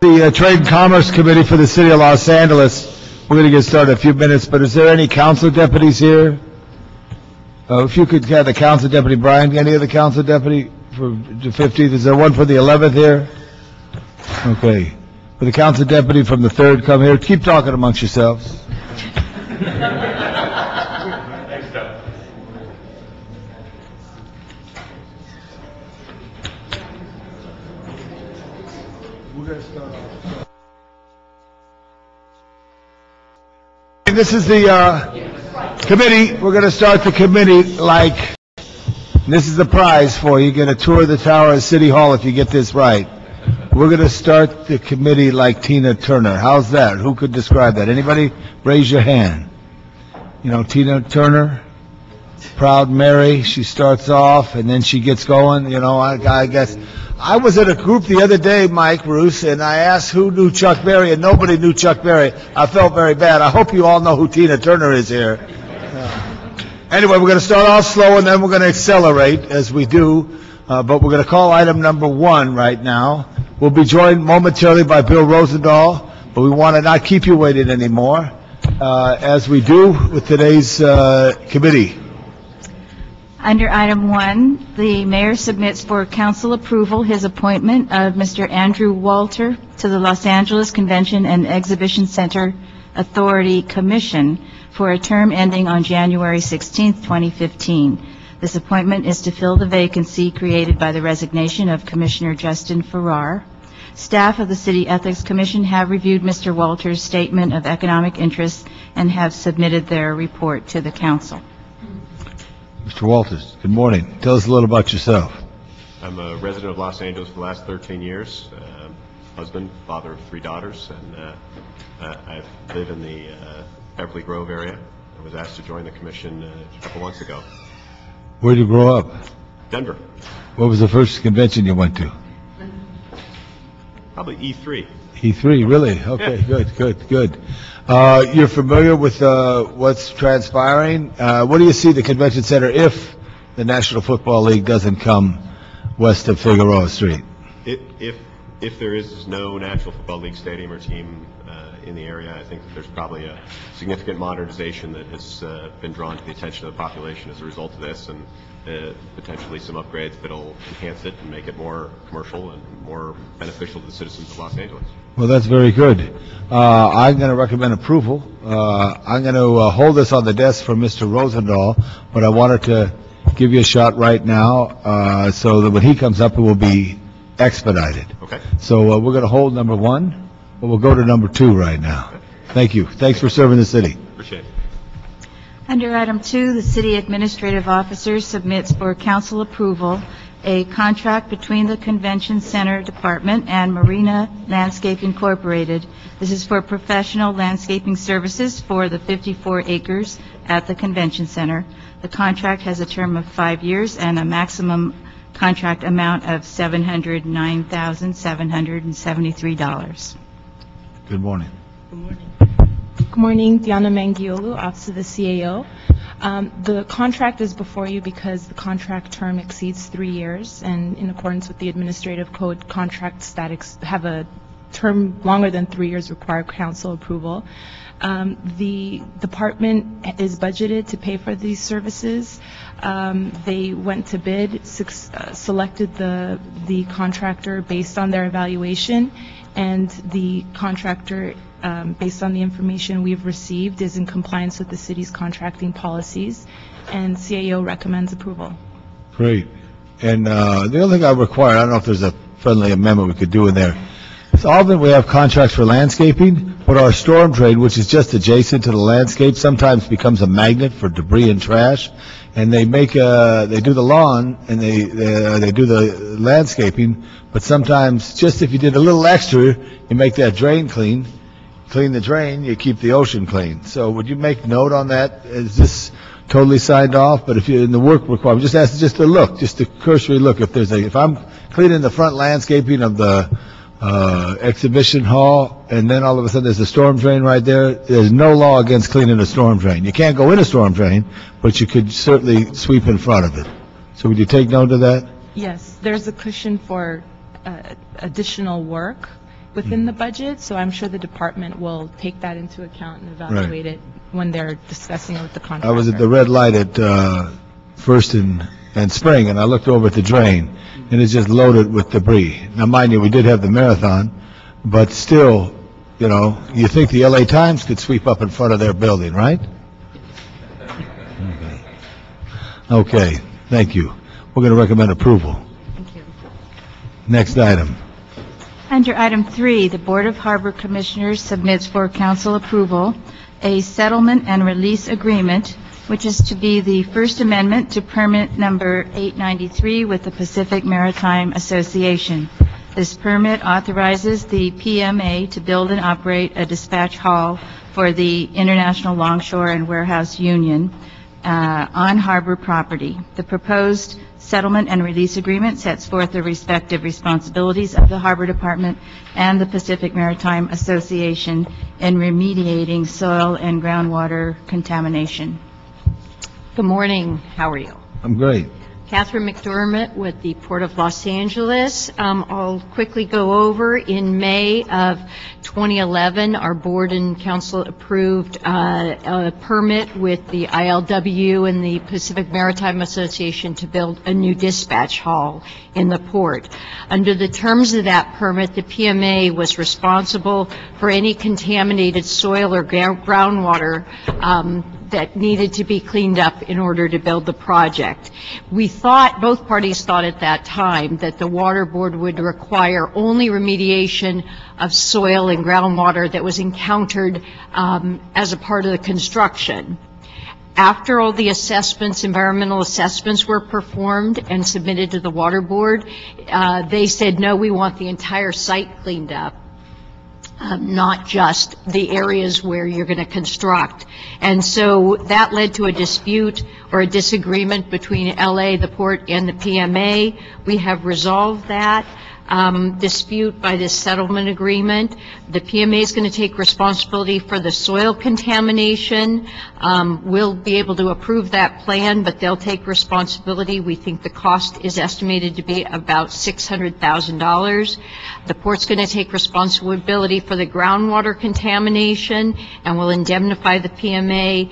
The Trade and Commerce Committee for the City of Los Angeles. We're going to get started in a few minutes, but is there any council deputies here? If you could have the council deputy, Brian, any other council deputy for the 15th? Is there one for the 11th here? Okay. For the council deputy from the 3rd, come here. Keep talking amongst yourselves. This is the committee. We're going to start the committee like, this is the prize for you. You get a tour of the Tower of City Hall if you get this right. We're going to start the committee like Tina Turner. How's that? Who could describe that? Anybody? Raise your hand. You know, Tina Turner, Proud Mary, she starts off and then she gets going. You know, I guess. I was at a group the other day, Mike, Bruce, and I asked who knew Chuck Berry, and nobody knew Chuck Berry. I felt very bad. I hope you all know who Tina Turner is here. Anyway, we're going to start off slow, and then we're going to accelerate as we do. But we're going to call item number 1 right now. We'll be joined momentarily by Bill Rosendahl, but we want to not keep you waiting anymore, as we do with today's committee. Under item 1, the mayor submits for council approval his appointment of Mr. Andrew Walter to the Los Angeles Convention and Exhibition Center Authority Commission for a term ending on January 16, 2015. This appointment is to fill the vacancy created by the resignation of Commissioner Justin Farrar. Staff of the City Ethics Commission have reviewed Mr. Walter's statement of economic interest and have submitted their report to the council. Mr. Walters, good morning. Tell us a little about yourself. I'm a resident of Los Angeles for the last 13 years, husband, father of 3 daughters, and I live in the Beverly Grove area. I was asked to join the commission a couple months ago. Where did you grow up? Denver. What was the first convention you went to? Probably E3. E3, really? Okay, yeah. Good. You're familiar with what's transpiring. What do you see the convention center if the National Football League doesn't come west of Figueroa Street? If there is no National Football League stadium or team in the area, I think that there's probably a significant modernization that has been drawn to the attention of the population as a result of this, and potentially some upgrades that will enhance it and make it more commercial and more beneficial to the citizens of Los Angeles. Well, that's very good. I'm going to recommend approval. I'm going to hold this on the desk for Mr. Rosendahl, but I wanted to give you a shot right now so that when he comes up, it will be expedited. Okay. So we're going to hold number 1, but we'll go to number 2 right now. Okay. Thank you. Thanks for serving the city. Appreciate it. Under item 2, the city administrative officer submits for council approval a contract between the Convention Center Department and Marina Landscape Incorporated. This is for professional landscaping services for the 54 acres at the Convention Center. The contract has a term of 5 years and a maximum contract amount of $709,773. Good morning. Good morning. Good morning, Diana Mangiolu, Office of the CAO. The contract is before you because the contract term exceeds 3 years, and in accordance with the Administrative Code, contracts that have a term longer than 3 years require council approval. The department is budgeted to pay for these services. They went to bid, selected the contractor based on their evaluation, and the contractor, based on the information we've received, is in compliance with the city's contracting policies, and CAO recommends approval. Great. And the only thing I require, I don't know if there's a friendly amendment we could do in there. So often we have contracts for landscaping, but our storm drain, which is just adjacent to the landscape, sometimes becomes a magnet for debris and trash. And they do the lawn and they do the landscaping, but sometimes just if you did a little extra, you make that drain clean the drain, you keep the ocean clean. So would you make note on that? Is this totally signed off? But if you're in the work requirement, just ask just a look, just a cursory look. If I'm cleaning the front landscaping of the exhibition hall, and then all of a sudden there's a storm drain right there, there's no law against cleaning a storm drain. You can't go in a storm drain, but you could certainly sweep in front of it. So would you take note of that? Yes, there's a cushion for additional work within the budget, so I'm sure the department will take that into account and evaluate it when they're discussing it with the contractor. I was at the red light at First and Spring, and I looked over at the drain, and it's just loaded with debris. Now, mind you, we did have the marathon, but still, you know, you think the LA Times could sweep up in front of their building, right? Okay, thank you. We're going to recommend approval. Thank you. Next item. Under item 3, the Board of Harbor Commissioners submits for council approval a settlement and release agreement, which is to be the First Amendment to permit number 893 with the Pacific Maritime Association. This permit authorizes the PMA to build and operate a dispatch hall for the International Longshore and Warehouse Union on harbor property. The proposed settlement and release agreement sets forth the respective responsibilities of the Harbor Department and the Pacific Maritime Association in remediating soil and groundwater contamination. Good morning. How are you? I'm great. Catherine McDermott with the Port of Los Angeles. I'll quickly go over. In May of 2011, our board and council approved a permit with the ILW and the Pacific Maritime Association to build a new dispatch hall in the port. Under the terms of that permit, the PMA was responsible for any contaminated soil or groundwater that needed to be cleaned up in order to build the project. We thought, both parties thought at that time, that the water board would require only remediation of soil and groundwater that was encountered as a part of the construction. After all the assessments, environmental assessments were performed and submitted to the water board, they said, no, we want the entire site cleaned up. Not just the areas where you're going to construct. And so that led to a dispute or a disagreement between LA, the port, and the PMA. We have resolved that dispute by this settlement agreement. The PMA is going to take responsibility for the soil contamination. We'll be able to approve that plan, but they'll take responsibility. We think the cost is estimated to be about $600,000. The port's going to take responsibility for the groundwater contamination and will indemnify the PMA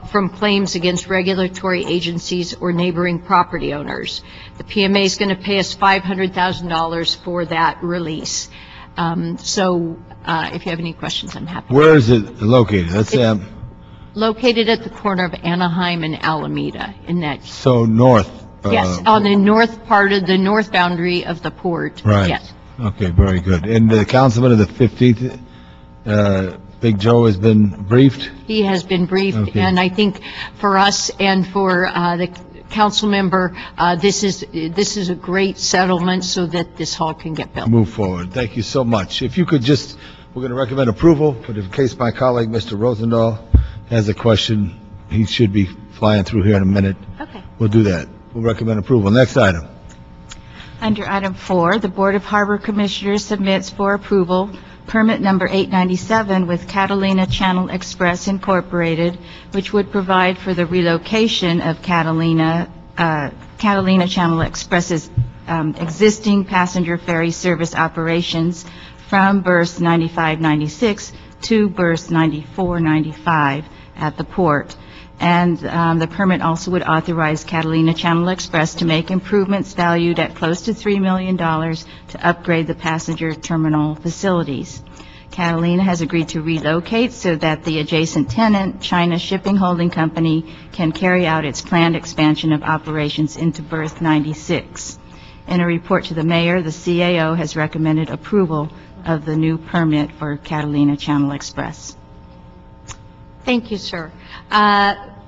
from claims against regulatory agencies or neighboring property owners. The PMA is going to pay us $500,000 for that release. So if you have any questions, I'm happy. Where is it located? That's located at the corner of Anaheim and Alameda in that. So north. Yes, on the north part of the north boundary of the port. Right. Yes. Okay, very good. And the councilman of the 15th, Big Joe, has been briefed? He has been briefed, okay. And I think for us and for the council member, this is a great settlement so that this hall can get built. Move forward. Thank you so much. If you could just, we're going to recommend approval, but in case my colleague, Mr. Rosendahl, has a question, he should be flying through here in a minute. Okay. We'll do that. We'll recommend approval. Next item. Under item 4, the Board of Harbor Commissioners submits for approval permit number 897 with Catalina Channel Express Incorporated, which would provide for the relocation of Catalina Channel Express's existing passenger ferry service operations from berth 9596 to berth 9495 at the port. And the permit also would authorize Catalina Channel Express to make improvements valued at close to $3 million to upgrade the passenger terminal facilities. Catalina has agreed to relocate so that the adjacent tenant, China Shipping Holding Company, can carry out its planned expansion of operations into berth 96. In a report to the mayor, the CAO has recommended approval of the new permit for Catalina Channel Express. Thank you, sir.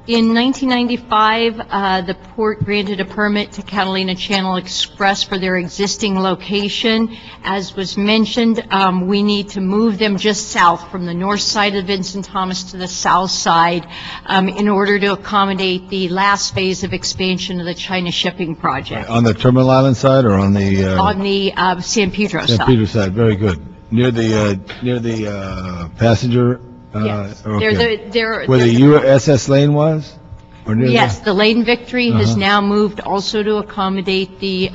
In 1995, the port granted a permit to Catalina Channel Express for their existing location. As was mentioned, we need to move them just south from the north side of Vincent Thomas to the south side in order to accommodate the last phase of expansion of the China shipping project. On the Terminal Island side or on the... on the San Pedro side. San Pedro side, very good. Near the passenger... Yes. Okay. They're where the USS Lane was? Or near yes, the Lane Victory has Uh-huh. now moved also to accommodate the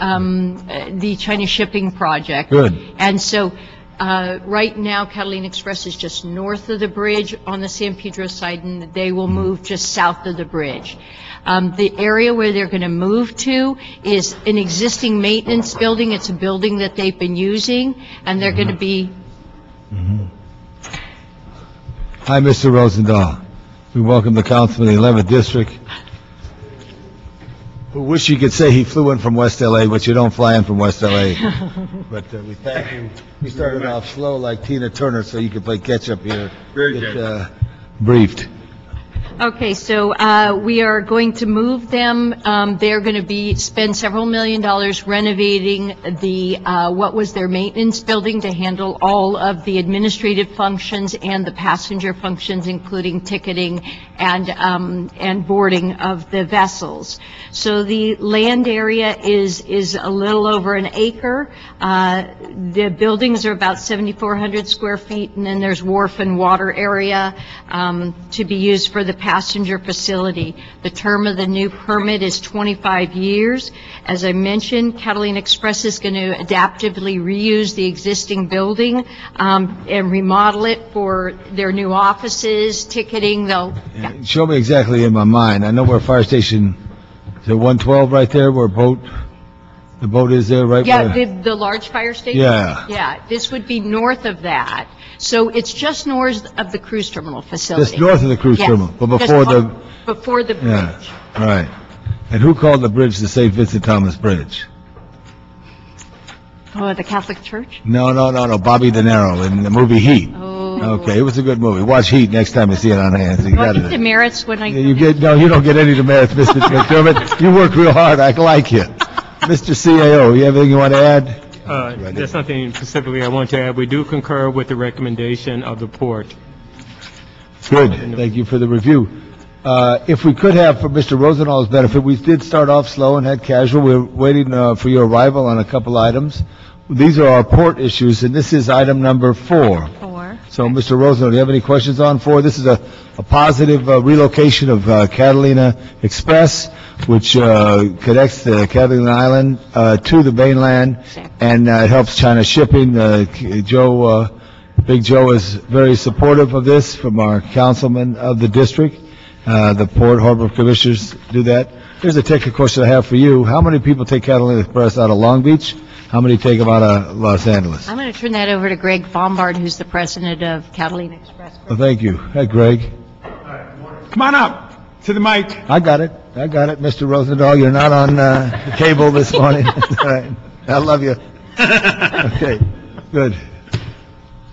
China shipping project. Good. And so Right now, Catalina Express is just north of the bridge on the San Pedro side, and they will move just south of the bridge. The area where they're going to move to is an existing maintenance building. It's a building that they've been using, and they're going to be... Hi, Mr. Rosendahl. We welcome the councilman of the 11th District. We wish you could say he flew in from West L.A., but you don't fly in from West L.A. But we thank you. We started off slow like Tina Turner, so you could play catch-up here. Very good. Briefed. Okay, so we are going to move them. They're going to spend several $1 million renovating the what was their maintenance building to handle all of the administrative functions and the passenger functions, including ticketing and boarding of the vessels. So the land area is a little over an acre. The buildings are about 7,400 square feet, and then there's wharf and water area to be used for the passenger facility. The term of the new permit is 25 years. As I mentioned, Catalina Express is going to adaptively reuse the existing building and remodel it for their new offices, ticketing. Show me exactly in my mind. I know where fire station, is it 112 right there where the boat is there, right? Yeah, the large fire station? Yeah. Yeah, this would be north of that. So it's just north of the cruise terminal facility. Just north of the cruise terminal, but before before the bridge. Yeah, right. And who called the bridge the St. Vincent Thomas Bridge? Oh, the Catholic Church? No. Bobby De Niro in the movie Heat. Oh. Okay, it was a good movie. Watch Heat next time you see it on hands. You Do I got get it. demerits when I... You don't get any demerits, Mr. McDermott. You work real hard. I like you. Mr. CAO, you have anything you want to add? There's nothing specifically I want to add. We do concur with the recommendation of the port. Good. Thank you for the review. If we could have, for Mr. Rosendahl's benefit, we did start off slow and had casual. We're waiting for your arrival on a couple items. These are our port issues, and this is item number 4. So, Mr. Rosendahl, do you have any questions on 4? This is a positive relocation of Catalina Express, which connects the Catalina Island to the mainland, and it helps China shipping. Big Joe is very supportive of this from our councilman of the district. The Port Harbor Commissioners do that. Here's a technical question I have for you. How many people take Catalina Express out of Long Beach? How many take them out of Los Angeles? I'm going to turn that over to Greg Bombard, who's the president of Catalina Express. Well, thank you. Hi, Greg. Come on up to the mic. I got it. Mr. Rosendahl, you're not on the cable this morning. All right. I love you. Okay, good.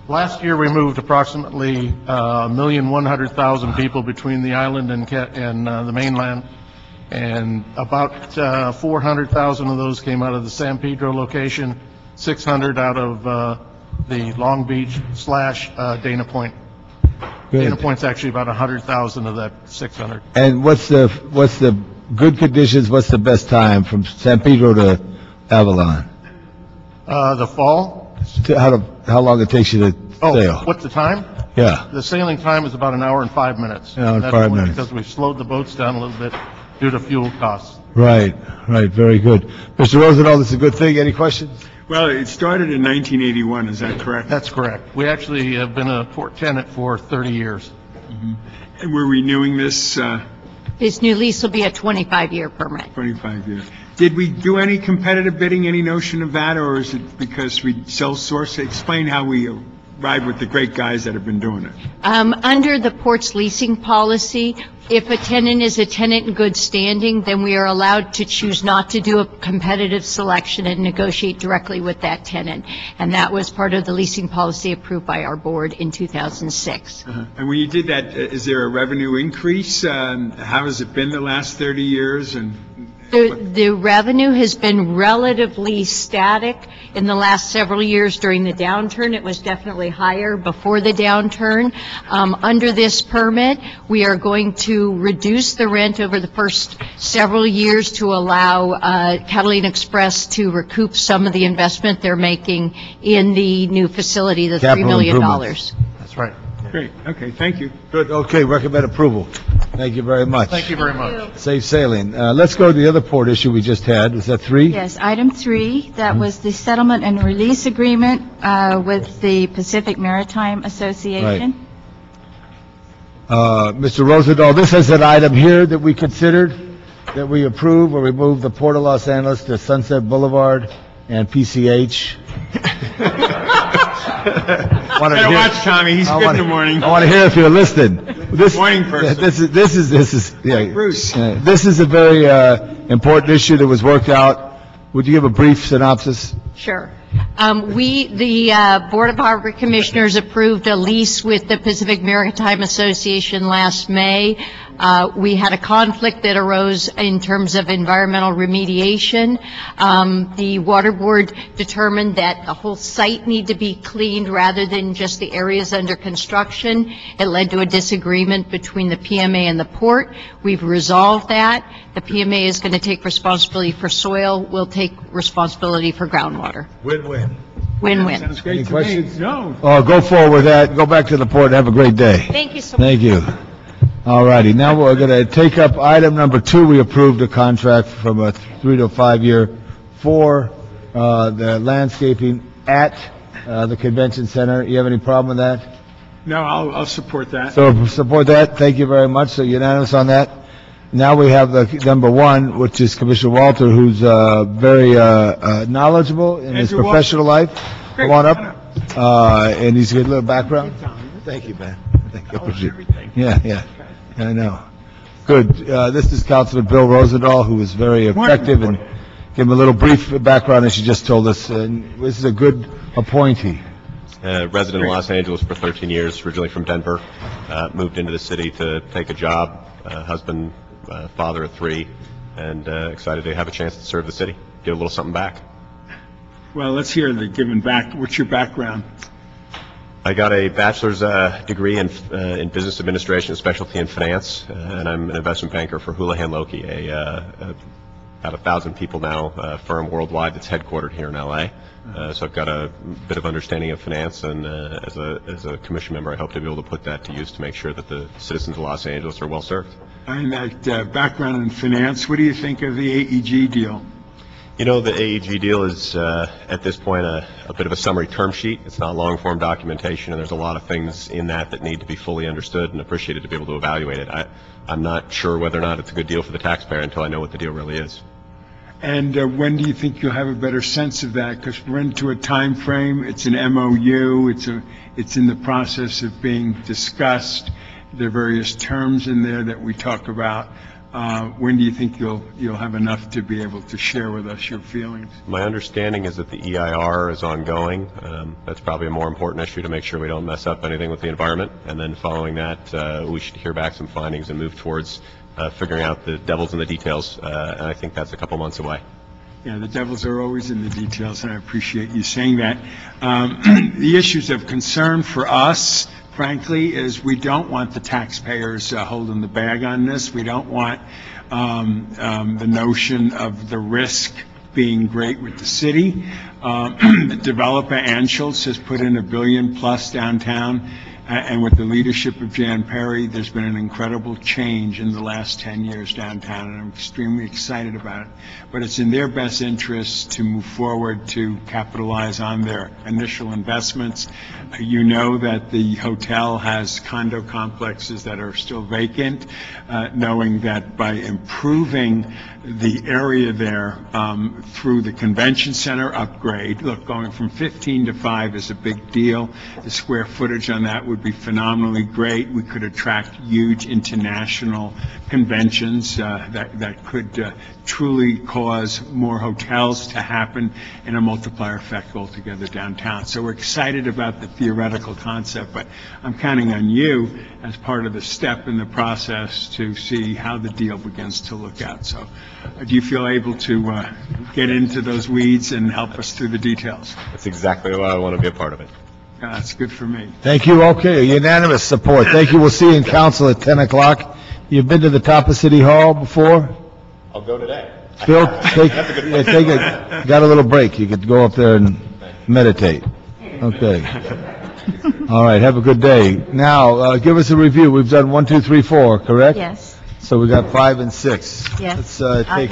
Last year, we moved approximately 1,100,000 people between the island and the mainland, and about 400,000 of those came out of the San Pedro location, 600 out of the Long Beach / Dana Point. Good. Dana Point's actually about 100,000 of that 600. And what's the good conditions? What's the best time from San Pedro to Avalon? The fall. How long it takes you to sail? What's the time? Yeah. The sailing time is about an hour and 5 minutes. An hour and That's 5 only minutes. because we've slowed the boats down a little bit due to fuel costs. Right. Very good. Mr. Rosendahl, this is a good thing. Any questions? Well, it started in 1981, is that correct? That's correct. We actually have been a port tenant for 30 years. And we're renewing this This new lease will be a 25-year permit. 25 years. Did we do any competitive bidding, any notion of that, or is it because we self-source? Explain how we ride with the great guys that have been doing it. Under the port's leasing policy, if a tenant is a tenant in good standing, then we are allowed to choose not to do a competitive selection and negotiate directly with that tenant. And that was part of the leasing policy approved by our board in 2006. And when you did that, is there a revenue increase? How has it been the last 30 years? And The revenue has been relatively static in the last several years. During the downturn, it was definitely higher before the downturn. Under this permit, we are going to reduce the rent over the first several years to allow Catalina Express to recoup some of the investment they're making in the new facility, the $3 million. Improvements. That's right. great. Okay, thank you. Good. Okay, recommend approval. Thank you very much. Thank you very much. Safe sailing. Let's go to the other port issue we just had. Was that 3? Yes, item 3, that was the settlement and release agreement with the Pacific Maritime Association. Mr. Rosendahl, this is an item here that we considered, that we approve, where we move the Port of Los Angeles to Sunset Boulevard and PCH. Watch Tommy, he's good in the morning. I want to hear if you're listening. Morning person. This is Bruce. This is a very important issue that was worked out. Would you give a brief synopsis? Sure. The Board of Harbor Commissioners approved a lease with the Pacific Maritime Association last May. We had a conflict that arose in terms of environmental remediation. The Water Board determined that the whole site needed to be cleaned rather than just the areas under construction. It led to a disagreement between the PMA and the port. We've resolved that. The PMA is going to take responsibility for soil. We'll take responsibility for groundwater. Win-win. Win-win. Sounds great Any to questions? me. No. Oh, go forward with that. Go back to the port and have a great day. Thank you so much. Thank you. All righty. Now we're going to take up item number 2. We approved a contract from a 3 to 5 year for the landscaping at the convention center. You have any problem with that? No, I'll support that. So support that. Thank you very much. So unanimous on that. Now we have the number 1, which is Commissioner Walter, who's very knowledgeable in his Andrew professional life. Great. Come on up. And he's got a little background. Thank you, man. Thank you. Yeah. I know. Good. This is Councilman Bill Rosendahl, who was very effective, and give him a little brief background, as you just told us. And this is a good appointee. Resident of Los Angeles for 13 years, originally from Denver. Moved into the city to take a job. Husband, father of 3, and excited to have a chance to serve the city, give a little something back. Well, let's hear the giving back. What's your background? I got a bachelor's degree in business administration, a specialty in finance, and I'm an investment banker for Houlihan Lokey, about 1,000 people now firm worldwide that's headquartered here in L.A. So I've got a bit of understanding of finance, and as a commission member, I hope to be able to put that to use to make sure that the citizens of Los Angeles are well served. And that background in finance, what do you think of the AEG deal? You know, the AEG deal is, at this point, a bit of a summary term sheet. It's not long-form documentation, and there's a lot of things in that need to be fully understood and appreciated to be able to evaluate it. I'm not sure whether or not it's a good deal for the taxpayer until I know what the deal really is. And when do you think you'll have a better sense of that? Because we're into a time frame. It's an MOU. It's in the process of being discussed. There are various terms in there that we talk about. When do you think you'll have enough to be able to share with us your feelings? My understanding is that the EIR is ongoing. That's probably a more important issue to make sure we don't mess up anything with the environment. And then following that, we should hear back some findings and move towards figuring out the devils in the details. And I think that's a couple months away. Yeah, the devils are always in the details, and I appreciate you saying that. The issues of concern for us, frankly, is we don't want the taxpayers holding the bag on this. We don't want the notion of the risk being great with the city. The developer, Anschutz, has put in $1 billion plus downtown. And with the leadership of Jan Perry, there's been an incredible change in the last 10 years downtown, and I'm extremely excited about it. But it's in their best interest to move forward to capitalize on their initial investments. You know that the hotel has condo complexes that are still vacant, knowing that by improving the area there through the convention center upgrade, look, going from 15 to 5 is a big deal. The square footage on that would be phenomenally great. We could attract huge international conventions that could truly cause more hotels to happen, and a multiplier effect altogether downtown. So we're excited about the theoretical concept, but I'm counting on you as part of the step in the process to see how the deal begins to look out. So do you feel able to get into those weeds and help us through the details? That's exactly why I want to be a part of it. That's good for me. Thank you. Okay, unanimous support. Thank you. We'll see you in council at 10 o'clock. You've been to the top of City Hall before? I'll go today. Bill, got a little break. You could go up there and meditate. Okay. All right, have a good day. Now, give us a review. We've done 1, 2, 3, 4, correct? Yes. So we got 5 and 6. Yes. Let's take,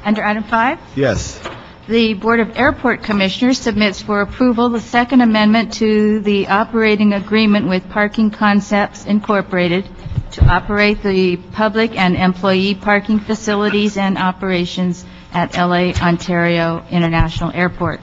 Under item 5, yes. the Board of Airport Commissioners submits for approval the Second Amendment to the operating agreement with Parking Concepts Incorporated to operate the public and employee parking facilities and operations at LA Ontario International Airport.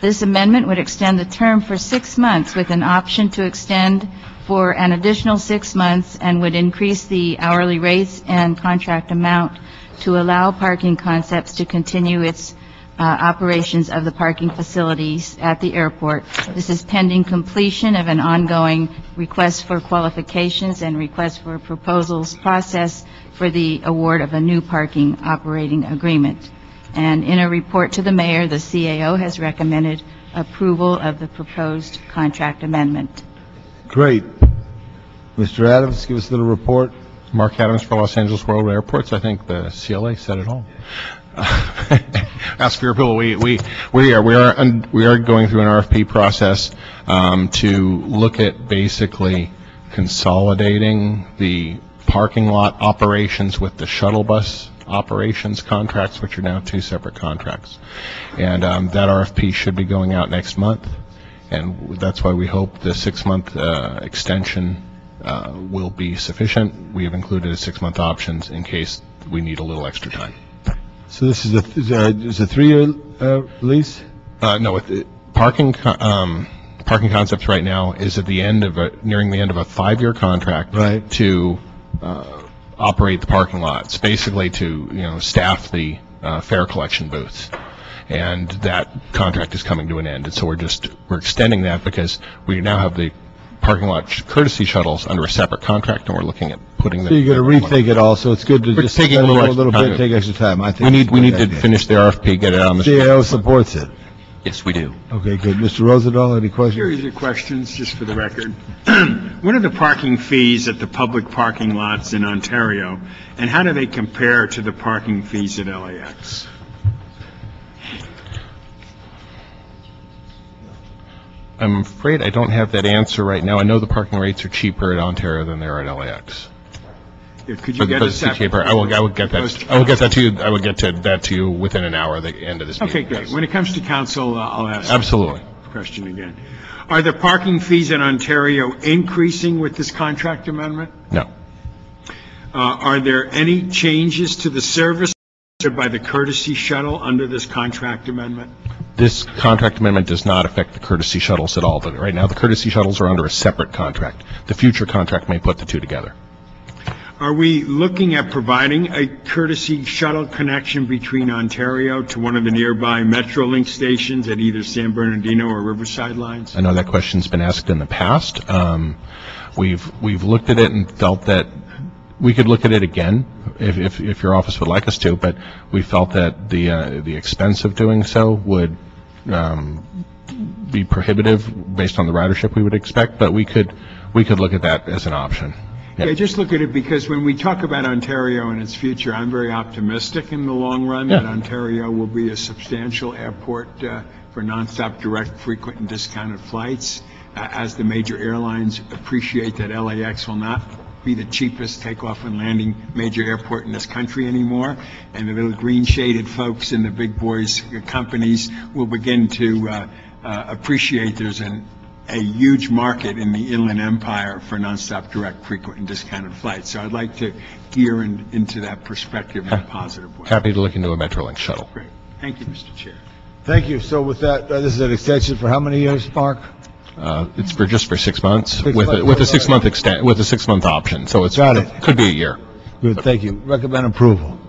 This amendment would extend the term for 6 months with an option to extend for an additional 6 months and would increase the hourly rates and contract amount to allow Parking Concepts to continue its operations of the parking facilities at the airport. This is pending completion of an ongoing request for qualifications and request for proposals process for the award of a new parking operating agreement. And in a report to the mayor, the CAO has recommended approval of the proposed contract amendment. Great. Mr. Adams, give us a little report. Mark Adams for Los Angeles World Airports. I think the CLA said it all. Ask for your approval. We are going through an RFP process to look at basically consolidating the parking lot operations with the shuttle bus operations contracts, which are now 2 separate contracts. And that RFP should be going out next month, and that's why we hope the 6-month extension will be sufficient. We have included a 6-month options in case we need a little extra time. So this is a 3-year lease? No, with the parking concepts right now is at the end of nearing the end of a 5-year contract, right, to operate the parking lots, basically to staff the fare collection booths, and that contract is coming to an end. And so we're extending that because we now have the parking lot courtesy shuttles under a separate contract, and we're looking at putting them. So you're going to rethink it all, so it's good to just taking a little bit, take extra time. I think we need to finish the RFP, get it on the CAO supports it. Yes, we do. Okay, good. Mr. Rosendahl, any questions? Series of questions, just for the record. What are the parking fees at the public parking lots in Ontario, and how do they compare to the parking fees at LAX? I'm afraid I don't have that answer right now. I know the parking rates are cheaper at Ontario than they are at LAX. Yeah, could you get us that? I will get that to you. I will get that to you within an hour at the end of this meeting. Okay, great. When it comes to council, I'll ask. Absolutely. The question again. Are the parking fees in Ontario increasing with this contract amendment? No. Are there any changes to the service by the courtesy shuttle under this contract amendment? This contract amendment does not affect the courtesy shuttles at all. But right now, the courtesy shuttles are under a separate contract. The future contract may put the two together. Are we looking at providing a courtesy shuttle connection between Ontario to one of the nearby Metrolink stations at either San Bernardino or Riverside lines? I know that question's been asked in the past. We've looked at it and felt that we could look at it again if your office would like us to, but we felt that the expense of doing so would be prohibitive based on the ridership we would expect, but we could look at that as an option. Yeah, just look at it because when we talk about Ontario and its future, I'm very optimistic in the long run that Ontario will be a substantial airport for nonstop, direct, frequent, and discounted flights as the major airlines appreciate that LAX will not be the cheapest takeoff and landing major airport in this country anymore, and the little green-shaded folks and the big boys companies will begin to appreciate there's a huge market in the Inland Empire for nonstop, direct, frequent, and discounted flights. So I'd like to gear into that perspective in a positive way. Happy to look into a Metrolink shuttle. Great. Thank you, Mr. Chair. Thank you. So with that, this is an extension for how many years, Mark? It's just for 6 months with months. a 6 month with a 6 month option. So it could be a year. Good. Thank you. Recommend approval.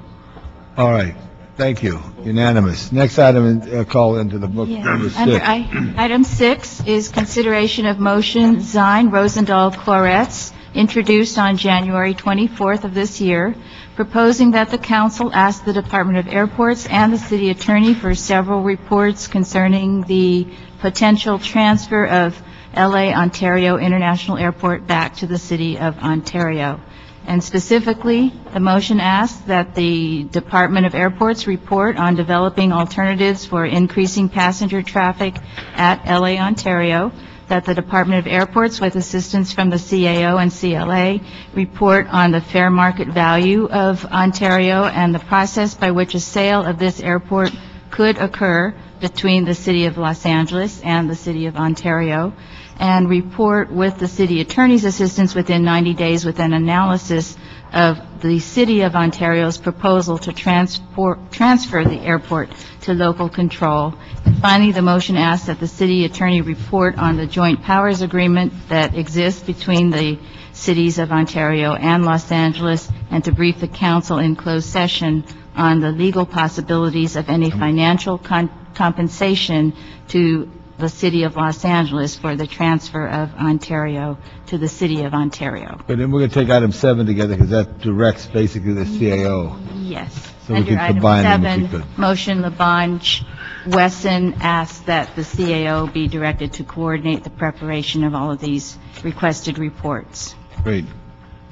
All right. Thank you. Unanimous. Next item, call into the book, number 6. Under item 6 is consideration of motion Zine Rosendahl Koretz, introduced on January 24th of this year, proposing that the council ask the Department of Airports and the city attorney for several reports concerning the potential transfer of LA Ontario International Airport back to the city of Ontario. And specifically, the motion asks that the Department of Airports report on developing alternatives for increasing passenger traffic at LA Ontario, that the Department of Airports, with assistance from the CAO and CLA, report on the fair market value of Ontario and the process by which a sale of this airport could occur between the City of Los Angeles and the City of Ontario, and report with the City Attorney's assistance within 90 days with an analysis of the City of Ontario's proposal to transfer the airport to local control. And finally, the motion asks that the City Attorney report on the joint powers agreement that exists between the cities of Ontario and Los Angeles, and to brief the Council in closed session on the legal possibilities of any financial compensation to the City of Los Angeles for the transfer of Ontario to the City of Ontario. But then we're going to take item 7 together because that directs basically the CAO. Yes. So we Under can item combine them if we 7, could. motion Labange Wesson asks that the CAO be directed to coordinate the preparation of all of these requested reports. Great.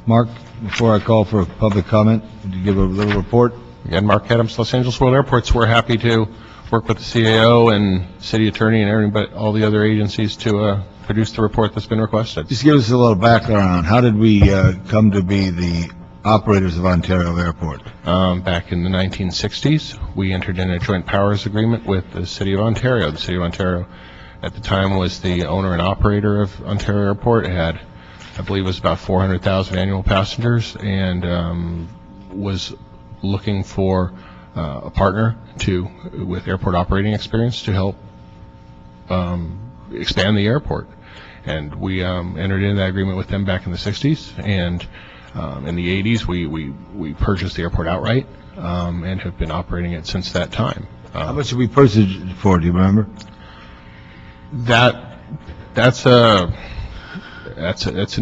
Mark, before I call for public comment, would you give a little report? Again, Mark Adams, Los Angeles World Airports. We're happy to work with the CAO and City Attorney and everybody, all the other agencies to produce the report that's been requested. Just give us a little background on how did we come to be the operators of Ontario Airport? Back in the 1960s, we entered in a joint powers agreement with the City of Ontario. The City of Ontario at the time was the owner and operator of Ontario Airport. It had, I believe it was about 400,000 annual passengers, and was looking for a partner with airport operating experience to help expand the airport. And we entered into that agreement with them back in the 60s, and in the 80s we purchased the airport outright and have been operating it since that time. How much did we purchase it for, do you remember? That's an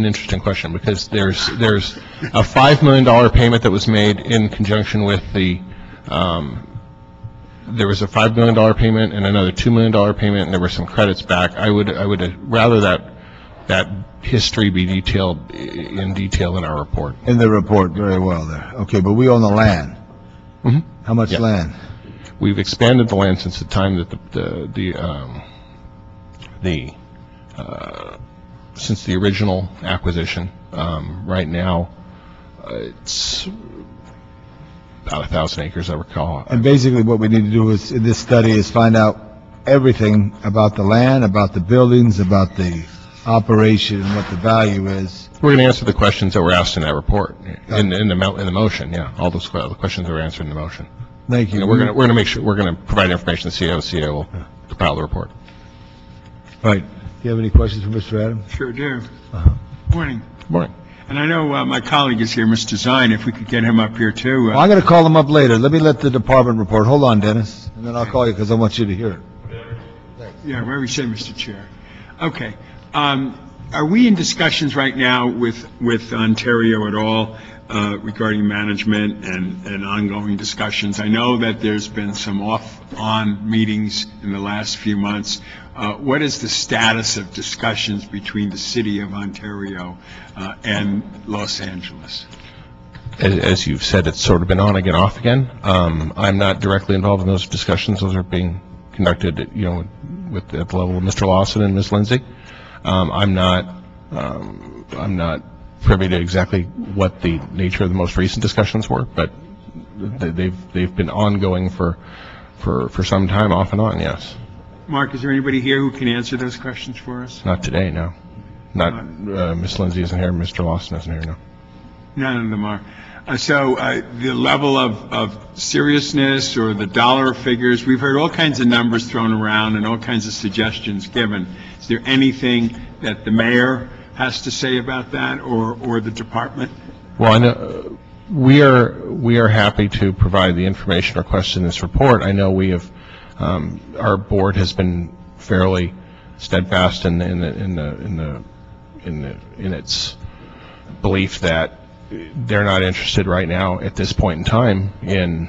interesting question, because there's a $5 million payment that was made in conjunction with the there was a $5 million payment and another $2 million payment, and there were some credits back. I would rather that history be detailed in our report. In the report, very well there. Okay, but we own the land. Mm-hmm. How much land? We've expanded the land since the time that since the original acquisition. Right now, it's about 1,000 acres, I recall. And basically what we need to do is, in this study, is find out everything about the land, about the buildings, about the operation, and what the value is. We're going to answer the questions that were asked in that report, in the motion, yeah. All those questions that were answered in the motion. Thank you. We're going to make sure, we're going to provide information to the CAO. The CAO will compile the report. Right. Do you have any questions for Mr. Adams? Sure do. Morning. Morning. And I know my colleague is here, Mr. Zine, if we could get him up here too. Well, I'm going to call him up later. Let me let the department report. Hold on, Dennis, and then I'll call you because I want you to hear it. Yeah, where we say, Mr. Chair. Okay. Are we in discussions right now with Ontario at all regarding management and ongoing discussions? I know that there's been some off-on meetings in the last few months. What is the status of discussions between the City of Ontario and Los Angeles? As you've said, it's sort of been on again, off again. I'm not directly involved in those discussions. Those are being conducted, at the level of Mr. Lawson and Ms. Lindsay. I'm not privy to exactly what the nature of the most recent discussions were, but they've been ongoing for some time, off and on. Yes. Mark, is there anybody here who can answer those questions for us? Not today, no. Not Ms. Lindsay isn't here, Mr. Lawson isn't here, no. None of them are. So the level of seriousness or the dollar figures, we've heard all kinds of numbers thrown around and all kinds of suggestions given. Is there anything that the mayor has to say about that, or the department? Well, I know we are happy to provide the information requested in this report. I know we have our board has been fairly steadfast in its belief that they're not interested right now at this point in time in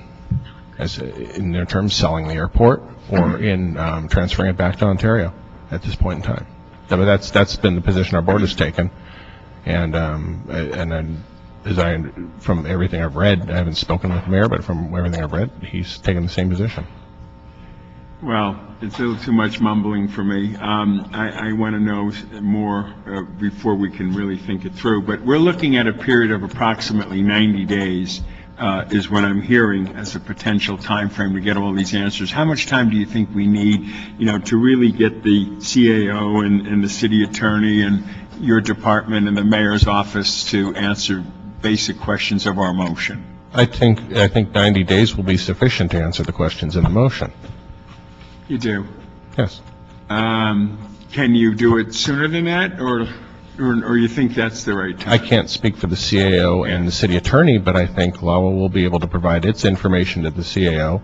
their terms selling the airport or in transferring it back to Ontario at this point in time. That's been the position our board has taken, and from everything I've read, I haven't spoken with the mayor, but from everything I've read, he's taken the same position. Well, it's a little too much mumbling for me. I want to know more before we can really think it through. But we're looking at a period of approximately 90 days is what I'm hearing as a potential time frame to get all these answers. How much time do you think we need, to really get the CAO and the city attorney and your department and the mayor's office to answer basic questions of our motion? I think 90 days will be sufficient to answer the questions in the motion. You do? Yes. Can you do it sooner than that, or you think that's the right time? I can't speak for the CAO and the city attorney, but I think LAWA will be able to provide its information to the CAO.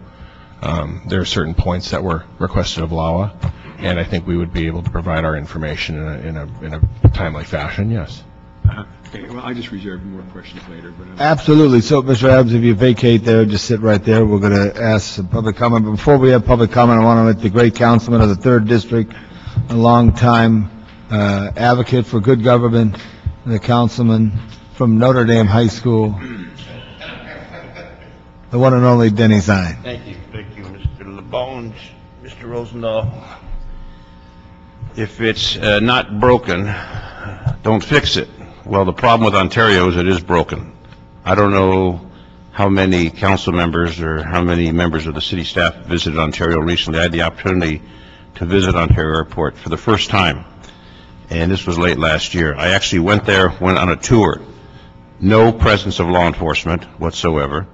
There are certain points that were requested of LAWA, and I think we would be able to provide our information in a timely fashion, yes. Okay, well, I just reserve more questions later. But Absolutely. So, Mr. Adams, if you vacate there, just sit right there. We're going to ask some public comment. But before we have public comment, I want to let the great councilman of the 3rd District, a long-time advocate for good government, the councilman from Notre Dame High School, the one and only Denny Zine. Thank you, Mr. LeBones, Mr. Rosendahl. If it's not broken, don't fix it. Well, the problem with Ontario is it is broken. I don't know how many council members or how many members of the city staff visited Ontario recently. I had the opportunity to visit Ontario Airport for the first time, and this was late last year. I actually went on a tour. No presence of law enforcement whatsoever.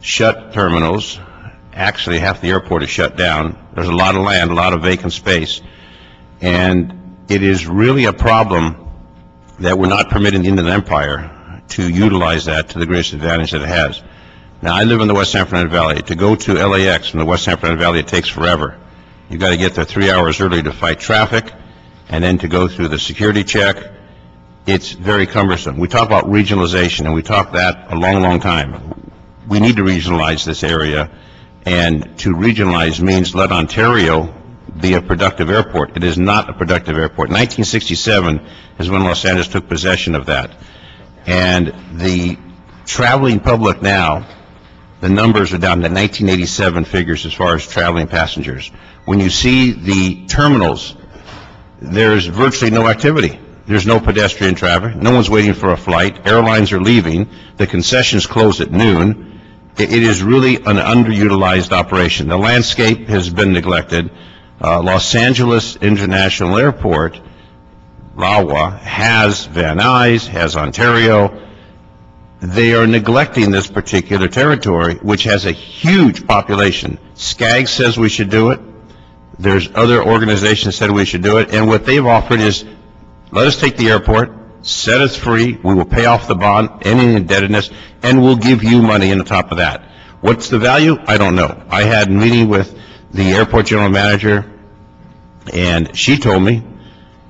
Shut terminals. Actually, half the airport is shut down. There's a lot of land, a lot of vacant space, and it is really a problem that we're not permitting the Inland Empire to utilize that to the greatest advantage that it has. Now, I live in the West San Fernando Valley. To go to LAX from the West San Fernando Valley, it takes forever. You've got to get there 3 hours early to fight traffic, and then to go through the security check. It's very cumbersome. We talk about regionalization, and we talk that a long, long time. We need to regionalize this area, and to regionalize means let Ontario be a productive airport. It is not a productive airport. 1967 is when Los Angeles took possession of that. And the traveling public now, the numbers are down to 1987 figures as far as traveling passengers. When you see the terminals, there's virtually no activity. There's no pedestrian traffic. No one's waiting for a flight. Airlines are leaving. The concessions close at noon. It is really an underutilized operation. The landscape has been neglected. Los Angeles International Airport, LAWA, has Van Nuys, has Ontario. They are neglecting this particular territory, which has a huge population. SCAG says we should do it. There's other organizations that said we should do it. And what they've offered is, let us take the airport, set us free, we will pay off the bond, any indebtedness, and we'll give you money on the top of that. What's the value? I don't know. I had a meeting with the airport general manager, and she told me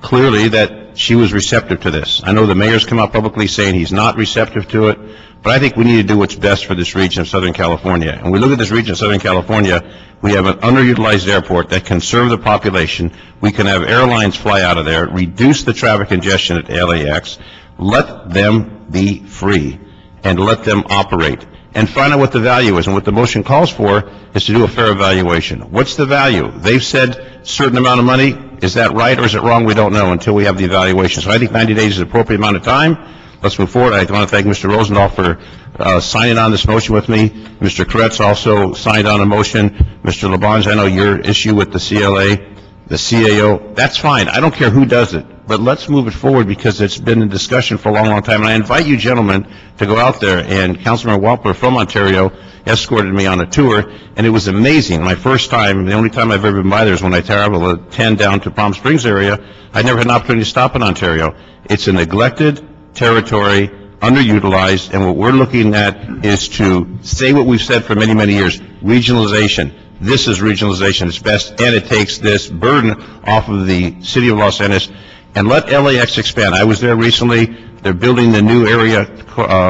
clearly that she was receptive to this. I know the mayor's come out publicly saying he's not receptive to it, but I think we need to do what's best for this region of Southern California. And we look at this region of Southern California, we have an underutilized airport that can serve the population. We can have airlines fly out of there, reduce the traffic congestion at LAX, let them be free, and let them operate. And find out what the value is. And what the motion calls for is to do a fair evaluation. What's the value? They've said a certain amount of money. Is that right or is it wrong? We don't know until we have the evaluation. So I think 90 days is an appropriate amount of time. Let's move forward. I want to thank Mr. Rosendahl for signing on this motion with me. Mr. Kretz also signed on a motion. Mr. LeBonge, I know your issue with the CLA, the CAO. That's fine. I don't care who does it. But let's move it forward because it's been in discussion for a long, long time. And I invite you gentlemen to go out there. And Councilman Walpler from Ontario escorted me on a tour, and it was amazing. My first time, the only time I've ever been by there is when I traveled at 10 down to Palm Springs area. I never had an opportunity to stop in Ontario. It's a neglected territory, underutilized, and what we're looking at is to say what we've said for many, many years, regionalization. This is regionalization. It's best, and it takes this burden off of the city of Los Angeles. And let LAX expand. I was there recently. They're building the new area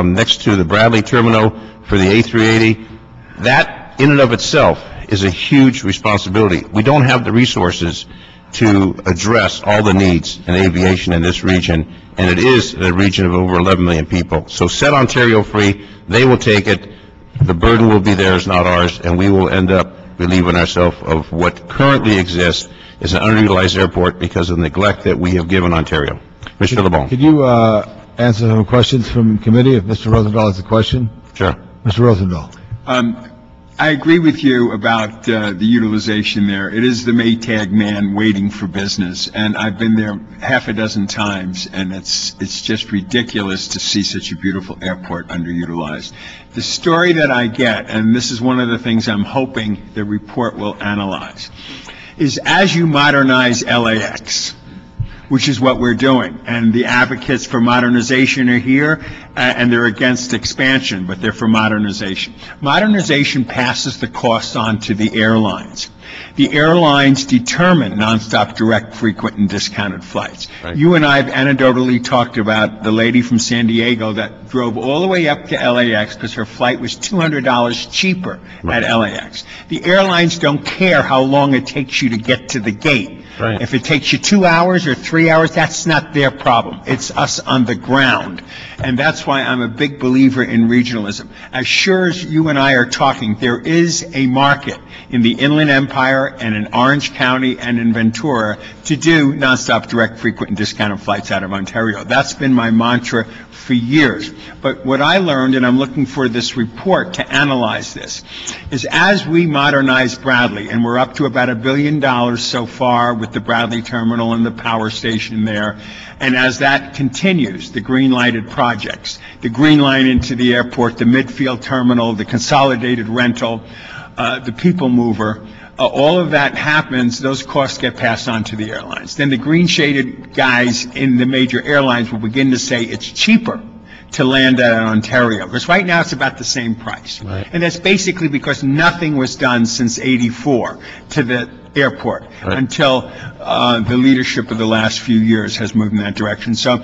next to the Bradley terminal for the A380. That, in and of itself, is a huge responsibility. We don't have the resources to address all the needs in aviation in this region, and it is a region of over 11 million people. So set Ontario free. They will take it. The burden will be theirs, not ours, and we will end up relieving ourselves of what currently exists as an underutilized airport because of the neglect that we have given Ontario. Mr. LeBon. Could you answer some questions from committee if Mr. Rosendahl has a question? Sure. Mr. Rosendahl. I agree with you about the utilization there. It is the Maytag man waiting for business, and I've been there half a dozen times, and it's just ridiculous to see such a beautiful airport underutilized. The story that I get, and this is one of the things I'm hoping the report will analyze, is as you modernize LAX, which is what we're doing. And the advocates for modernization are here, and they're against expansion, but they're for modernization. Modernization passes the cost on to the airlines. The airlines determine nonstop, direct, frequent, and discounted flights. Right. You and I have anecdotally talked about the lady from San Diego that drove all the way up to LAX because her flight was $200 cheaper at LAX. The airlines don't care how long it takes you to get to the gate. Right. If it takes you 2 hours or 3 hours, that's not their problem. It's us on the ground. And that's why I'm a big believer in regionalism. As sure as you and I are talking, there is a market in the Inland Empire and in Orange County and in Ventura to do nonstop, direct, frequent, and discounted flights out of Ontario. That's been my mantra for years. But what I learned, and I'm looking for this report to analyze this, is as we modernize Bradley, and we're up to about $1 billion so far with the Bradley terminal and the power station there, and as that continues, the green lighted projects, the green line into the airport, the midfield terminal, the consolidated rental, the people mover, all of that happens, those costs get passed on to the airlines. Then the green shaded guys in the major airlines will begin to say it's cheaper to land at Ontario, because right now it's about the same price. Right. And that's basically because nothing was done since '84 to the airport until the leadership of the last few years has moved in that direction. So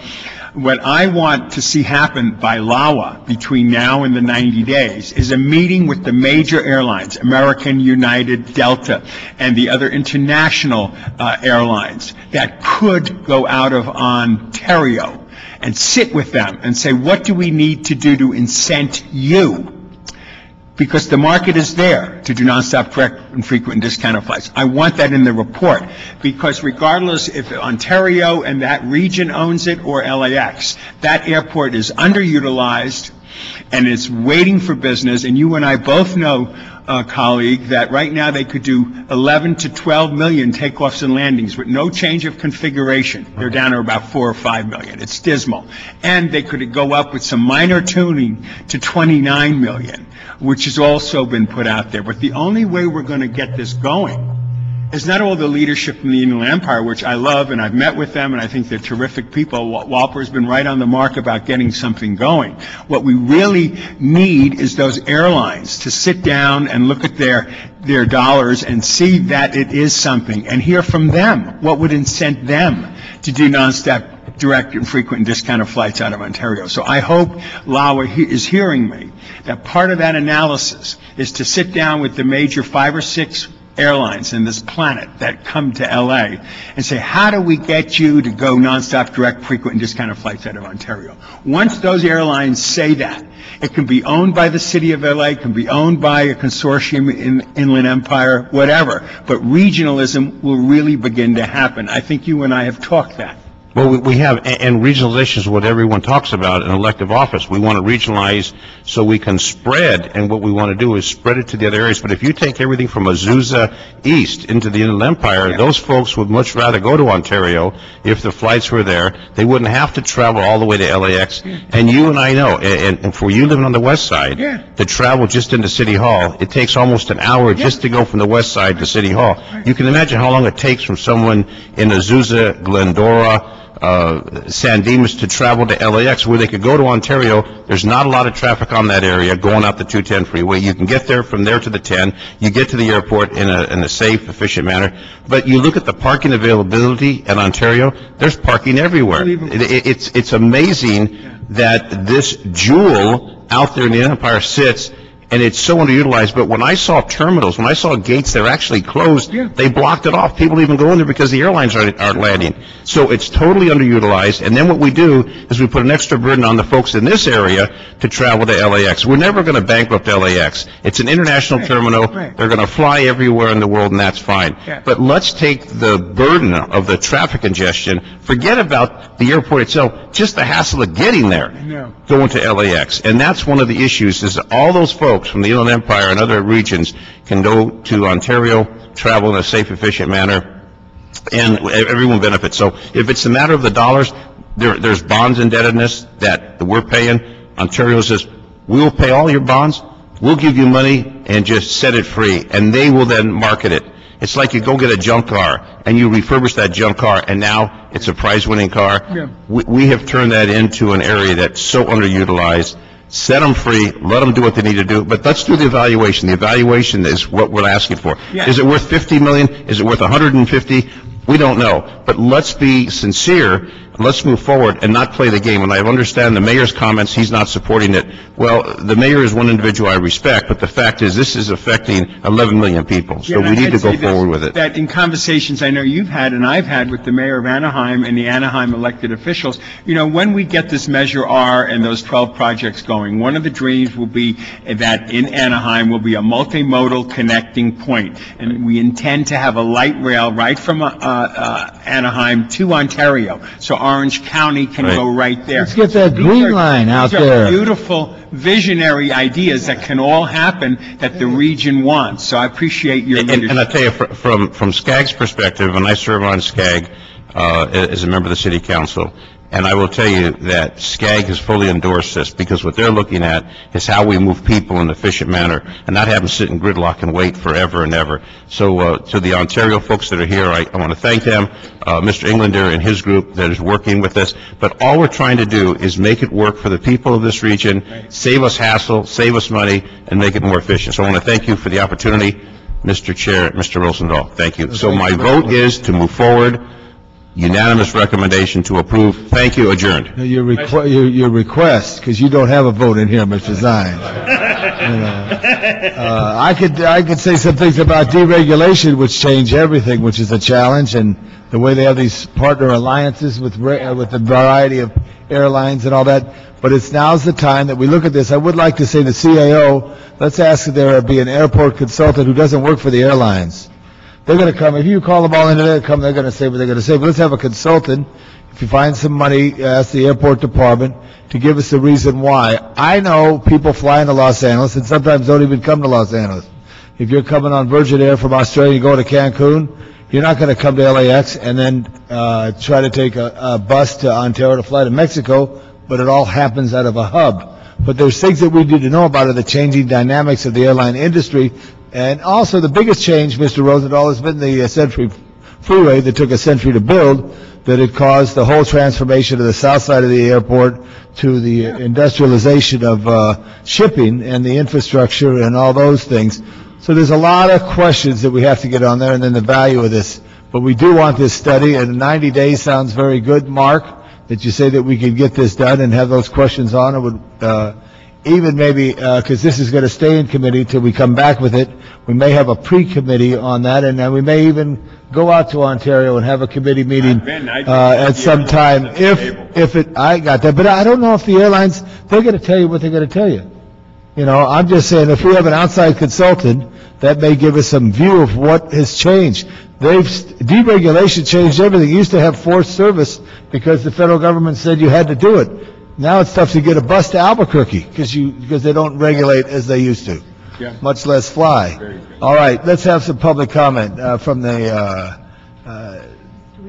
what I want to see happen by LAWA between now and the 90 days is a meeting with the major airlines, American, United, Delta, and the other international airlines that could go out of Ontario, and sit with them and say, what do we need to do to incent you? Because the market is there to do nonstop, direct, and frequent and discounted flights. I want that in the report, because regardless if Ontario and that region owns it or LAX, that airport is underutilized and it's waiting for business. And you and I both know, colleague, that right now they could do 11 to 12 million takeoffs and landings with no change of configuration. They're down to about 4 or 5 million. It's dismal. And they could go up with some minor tuning to 29 million, which has also been put out there. But the only way we're going to get this going is not all the leadership in the Inland Empire, which I love, and I've met with them, and I think they're terrific people. Walper's been right on the mark about getting something going. What we really need is those airlines to sit down and look at their dollars and see that it is something, and hear from them what would incent them to do nonstop, direct, and frequent and discounted flights out of Ontario. So I hope LAWA is hearing me, that part of that analysis is to sit down with the major 5 or 6 airlines in this planet that come to LA and say, how do we get you to go nonstop, direct, frequent, and discounted flights out of Ontario? Once those airlines say that, it can be owned by the city of LA, it can be owned by a consortium in Inland Empire, whatever, but regionalism will really begin to happen. I think you and I have talked that. Well, we have, and regionalization is what everyone talks about in elective office. We want to regionalize so we can spread, and what we want to do is spread it to the other areas. But if you take everything from Azusa east into the Inland Empire, those folks would much rather go to Ontario if the flights were there. They wouldn't have to travel all the way to LAX. And you and I know, and for you living on the west side, to travel just into City Hall, it takes almost an hour just to go from the west side to City Hall. You can imagine how long it takes from someone in Azusa, Glendora, San Dimas to travel to LAX, where they could go to Ontario. There's not a lot of traffic on that area going out the 210 freeway. You can get there from there to the 10. You get to the airport in a safe, efficient manner. But you look at the parking availability at Ontario, there's parking everywhere. It's amazing that this jewel out there in the Empire sits and it's so underutilized. But when I saw terminals, when I saw gates that are actually closed, they blocked it off. People even go in there because the airlines aren't landing. So it's totally underutilized. And then what we do is we put an extra burden on the folks in this area to travel to LAX. We're never going to bankrupt LAX. It's an international terminal. They're going to fly everywhere in the world, and that's fine. But let's take the burden of the traffic congestion. Forget about the airport itself, just the hassle of getting there, going to LAX. And that's one of the issues, is that all those folks from the Inland Empire and other regions can go to Ontario, travel in a safe, efficient manner, and everyone benefits. So if it's a matter of the dollars, there's bonds indebtedness that we're paying. Ontario says, we will pay all your bonds, we'll give you money, and just set it free. And they will then market it. It's like you go get a junk car, and you refurbish that junk car, and now it's a prize-winning car. We have turned that into an area that's so underutilized. Set them free, let them do what they need to do, but let's do the evaluation. The evaluation is what we're asking for. Is it worth $50 million? Is it worth $150? We don't know. But let's be sincere, let's move forward and not play the game. And I understand the mayor's comments, he's not supporting it. Well, the mayor is one individual I respect, but the fact is this is affecting 11 million people. So we need to go forward with it. That in conversations I know you've had and I've had with the mayor of Anaheim and the Anaheim elected officials, you know, when we get this Measure R and those 12 projects going, one of the dreams will be that in Anaheim will be a multimodal connecting point. And we intend to have a light rail right from Anaheim to Ontario. So Orange County can go right there. Let's get that green line out there. These are beautiful, visionary ideas that can all happen that the region wants. So I appreciate your leadership. And I tell you, from SCAG's perspective, and I serve on SCAG as a member of the City Council, and I will tell you that SCAG has fully endorsed this, because what they're looking at is how we move people in an efficient manner and not have them sit in gridlock and wait forever and ever. So to the Ontario folks that are here, I want to thank them, Mr. Englander and his group that is working with us. But all we're trying to do is make it work for the people of this region, save us hassle, save us money, and make it more efficient. So I want to thank you for the opportunity, Mr. Chair, Mr. Rosendahl. Thank you. So my vote is to move forward. Unanimous recommendation to approve. Thank you. Adjourned. Your request, because you don't have a vote in here, Mr. Zine. I could say some things about deregulation, which change everything, which is a challenge, and the way they have these partner alliances with a variety of airlines and all that. But now's the time that we look at this. I would like to say the CAO, let's ask that there be an airport consultant who doesn't work for the airlines. They're going to come. If you call them all in today, they're going to say what they're going to say. But let's have a consultant. If you find some money, ask the airport department to give us the reason why. I know people fly into Los Angeles and sometimes don't even come to Los Angeles. If you're coming on Virgin Air from Australia, you go to Cancun, you're not going to come to LAX and then try to take a bus to Ontario to fly to Mexico, but it all happens out of a hub. But there's things that we need to know about are the changing dynamics of the airline industry. And also the biggest change, Mr. Rosendahl, has been the Century Freeway that took a century to build, that it caused the whole transformation of the south side of the airport to the industrialization of shipping and the infrastructure and all those things. So there's a lot of questions that we have to get on there, and then the value of this. But we do want this study, and 90 days sounds very good, Mark, that you say that we can get this done and have those questions on. It would even maybe, because this is going to stay in committee till we come back with it, we may have a pre-committee on that, and then we may even go out to Ontario and have a committee meeting at some time. I got that, but I don't know if the airlines, they're going to tell you what they're going to tell you. You know, I'm just saying if we have an outside consultant, that may give us some view of what has changed. Deregulation changed everything. You used to have forced service because the federal government said you had to do it. Now it's tough to get a bus to Albuquerque because they don't regulate as they used to, much less fly. All right, let's have some public comment from the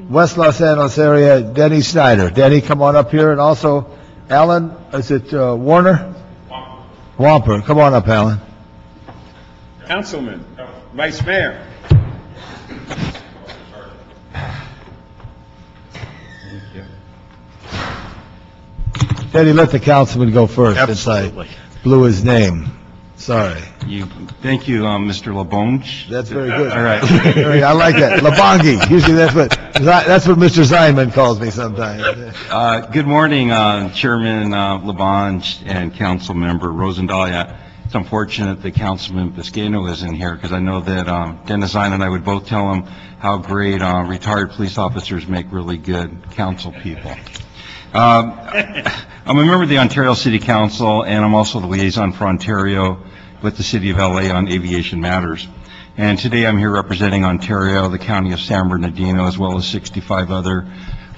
West Los Angeles area. Denny Snyder. Denny, come on up here. And also, Alan, is it Warner? Wamper. Come on up, Alan. Councilman, Vice Mayor. Denny, let the councilman go first. Absolutely. Since I blew his name. Sorry. Thank you, Mr. LeBonge. That's very good. All right. I like that. Lebongi. Usually that's what Mr. Zineman calls me sometimes. Good morning, Chairman LeBonge and Council Member Rosendahl. It's unfortunate that Councilman Biscayno isn't here, because I know that Dennis Zine and I would both tell him how great retired police officers make really good council people. I'm a member of the Ontario City Council, and I'm also the liaison for Ontario with the City of LA on aviation matters. And today I'm here representing Ontario, the County of San Bernardino, as well as 65 other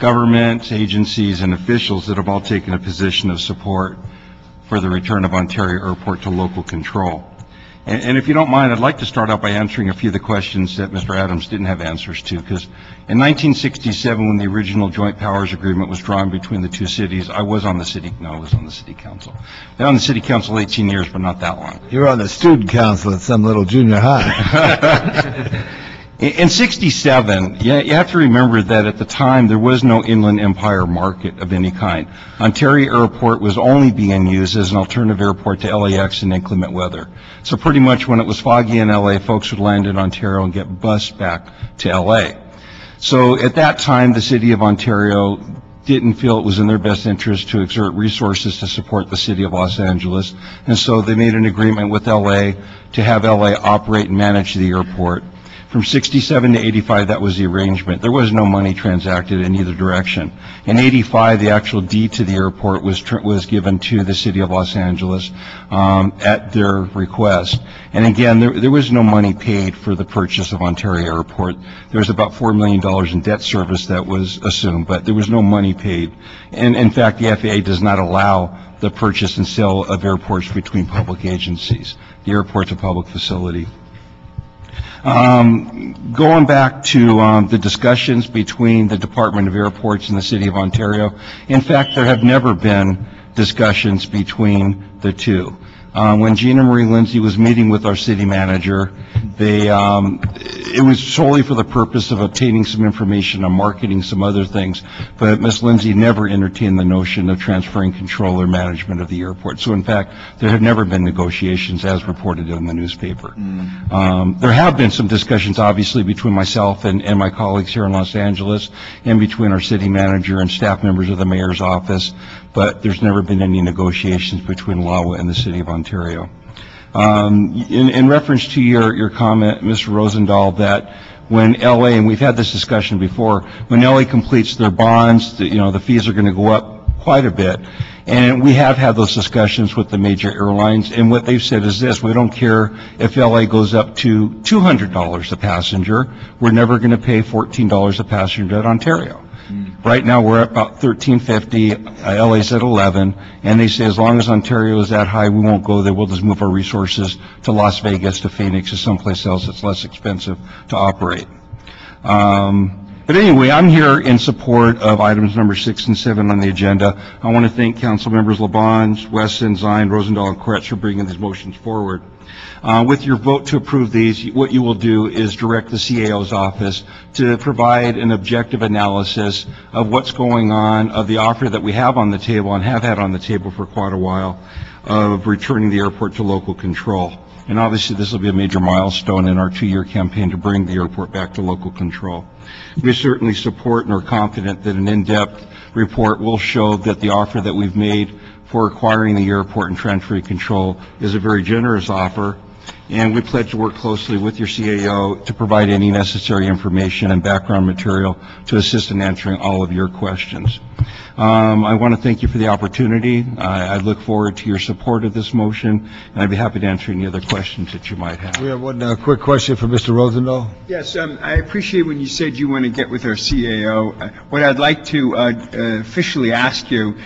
governments, agencies, and officials that have all taken a position of support for the return of Ontario Airport to local control. And if you don't mind, I'd like to start out by answering a few of the questions that Mr. Adams didn't have answers to, because in 1967, when the original Joint Powers Agreement was drawn between the two cities, I was on the City Council. Been on the City Council 18 years, but not that long. You were on the student council at some little junior high. In 67, you have to remember that at the time there was no Inland Empire market of any kind. Ontario Airport was only being used as an alternative airport to LAX in inclement weather. So pretty much when it was foggy in LA, folks would land in Ontario and get bused back to LA. So at that time, the City of Ontario didn't feel it was in their best interest to exert resources to support the City of Los Angeles, and so they made an agreement with LA to have LA operate and manage the airport. From 67 to 85, that was the arrangement. There was no money transacted in either direction. In 85, the actual deed to the airport was given to the City of Los Angeles at their request. And again, there was no money paid for the purchase of Ontario Airport. There was about $4 million in debt service that was assumed, but there was no money paid. And in fact, the FAA does not allow the purchase and sale of airports between public agencies. The airport's a public facility. Going back to the discussions between the Department of Airports and the City of Ontario, in fact, there have never been discussions between the two. When Gina Marie Lindsay was meeting with our city manager, it was solely for the purpose of obtaining some information on marketing some other things, but Ms. Lindsay never entertained the notion of transferring control or management of the airport. So in fact, there have never been negotiations as reported in the newspaper. There have been some discussions, obviously, between myself and my colleagues here in Los Angeles, and between our city manager and staff members of the mayor's office, but there's never been any negotiations between LAWA and the City of Ontario. In reference to your comment, Mr. Rosendahl, that when LA, and we've had this discussion before, when LA completes their bonds, the fees are going to go up quite a bit. And we have had those discussions with the major airlines, and what they've said is this: we don't care if LA goes up to $200 a passenger, we're never going to pay $14 a passenger at Ontario. Right now we're at about $13.50, LA's at $11, and they say as long as Ontario is that high, we won't go there. We'll just move our resources to Las Vegas, to Phoenix, or someplace else that's less expensive to operate. But anyway, I'm here in support of items number 6 and 7 on the agenda. I want to thank Council members LaBonge, Wesson, Zine, Rosendahl, and Kretz for bringing these motions forward. With your vote to approve these, what you will do is direct the CAO's office to provide an objective analysis of what's going on, of the offer that we have on the table and have had on the table for quite a while, of returning the airport to local control. And obviously this will be a major milestone in our 2-year campaign to bring the airport back to local control. We certainly support and are confident that an in-depth report will show that the offer that we've made for acquiring the airport and transferring control is a very generous offer, and we pledge to work closely with your CAO to provide any necessary information and background material to assist in answering all of your questions. I want to thank you for the opportunity. I look forward to your support of this motion, and I'd be happy to answer any other questions that you might have. We have one quick question for Mr. Rosendahl. Yes, I appreciate when you said you want to get with our CAO. What I'd like to officially ask you,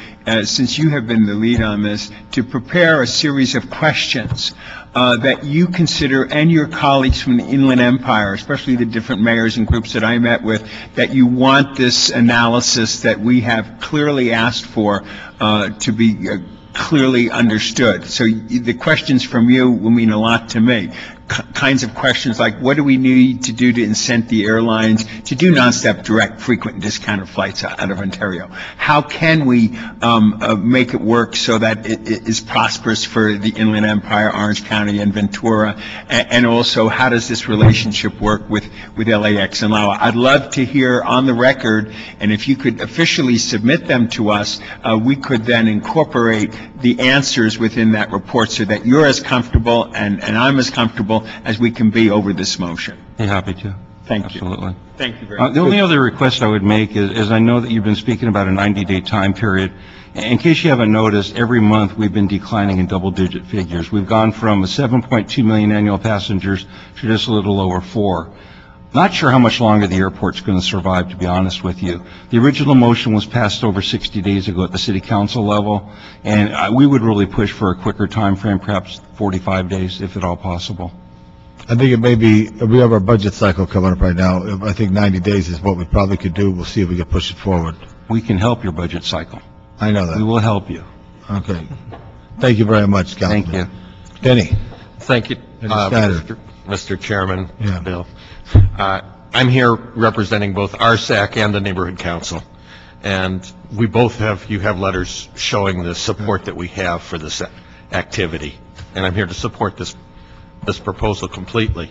since you have been the lead on this, to prepare a series of questions that you consider, and your colleagues from the Inland Empire, especially the different mayors and groups that I met with, that you want this analysis that we have clearly asked for to be clearly understood. So the questions from you will mean a lot to me. kinds of questions like, what do we need to do to incent the airlines to do nonstop, direct, frequent, and discounted flights out of Ontario? How can we make it work so that it is prosperous for the Inland Empire, Orange County, and Ventura? And also, how does this relationship work with LAX and LAWA? I'd love to hear on the record, and if you could officially submit them to us, we could then incorporate the answers within that report so that you're as comfortable and I'm as comfortable as we can be over this motion. Be happy to. Thank you. Absolutely. Thank you very much. The only other request I would make is I know that you've been speaking about a 90-day time period. In case you haven't noticed, every month we've been declining in double-digit figures. We've gone from 7.2 million annual passengers to just a little over 4. Not sure how much longer the airport's going to survive, to be honest with you. The original motion was passed over 60 days ago at the city council level, and we would really push for a quicker time frame, perhaps 45 days, if at all possible. I think it may be, we have our budget cycle coming up right now. I think 90 days is what we probably could do. We'll see if we can push it forward. We can help your budget cycle. I know that. We will help you. Okay. Thank you very much, Councilman. Thank you. Denny. Thank you, Mr. Chairman. Yeah. Bill. I'm here representing both RSAC and the Neighborhood Council, and we both you have letters showing the support that we have for this activity, and I'm here to support this proposal completely.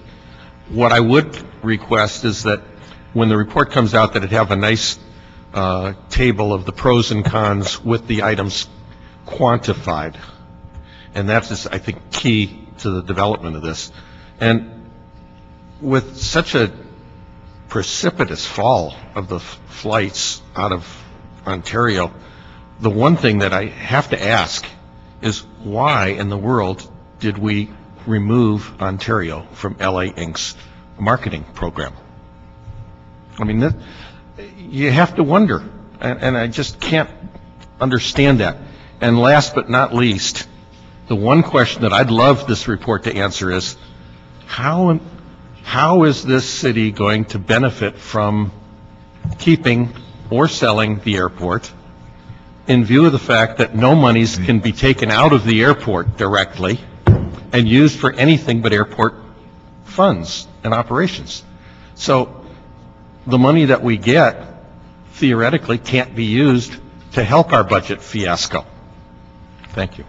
What I would request is that when the report comes out, that it have a nice table of the pros and cons with the items quantified, and that's, I think, key to the development of this. And with such a precipitous fall of the flights out of Ontario, the one thing that I have to ask is why in the world did we remove Ontario from LA Inc.'s marketing program? I mean, you have to wonder, and I just can't understand that. And last but not least, the one question that I'd love this report to answer is, how is this city going to benefit from keeping or selling the airport in view of the fact that no monies can be taken out of the airport directly and used for anything but airport funds and operations? So the money that we get theoretically can't be used to help our budget fiasco. Thank you.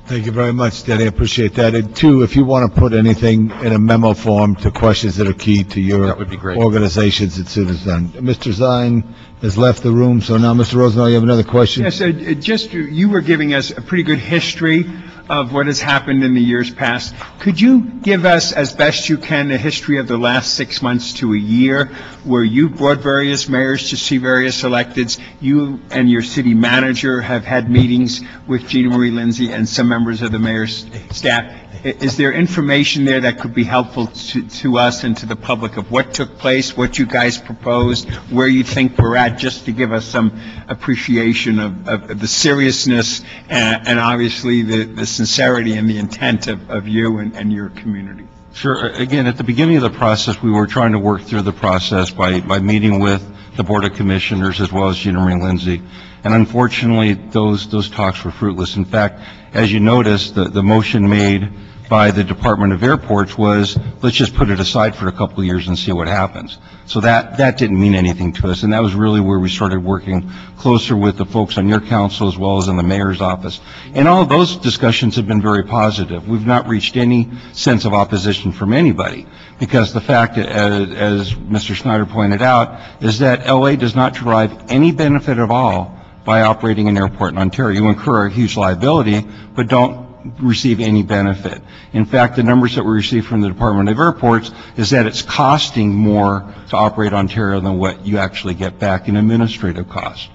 Thank you very much, Denny. I appreciate that. And two, if you want to put anything in a memo form to questions that are key to your That would be great. organizations, as soon as done. Mr. Zine has left the room, so now, Mr. Rosendahl, you have another question? Yes, you were giving us a pretty good history of what has happened in the years past. Could you give us, as best you can, a history of the last 6 months to a year where you brought various mayors to see various electeds? You and your city manager have had meetings with Gina Marie Lindsay and some members of the mayor's staff. Is there information there that could be helpful to us and to the public of what took place, what you guys proposed, where you think we're at, just to give us some appreciation of the seriousness and obviously the sincerity and the intent of you and your community? Sure. Again, at the beginning of the process, we were trying to work through the process by meeting with the Board of Commissioners as well as Gina Marie Lindsay. And unfortunately, those talks were fruitless. In fact, as you noticed, the motion made by the Department of Airports was, let's just put it aside for a couple of years and see what happens. So that didn't mean anything to us, and that was really where we started working closer with the folks on your council as well as in the mayor's office. And all of those discussions have been very positive. We've not reached any sense of opposition from anybody, because the fact, as Mr. Schneider pointed out, is that LA does not derive any benefit at all by operating an airport in Ontario. You incur a huge liability, but don't receive any benefit. In fact, the numbers that we receive from the Department of Airports is that it's costing more to operate Ontario than what you actually get back in administrative costs.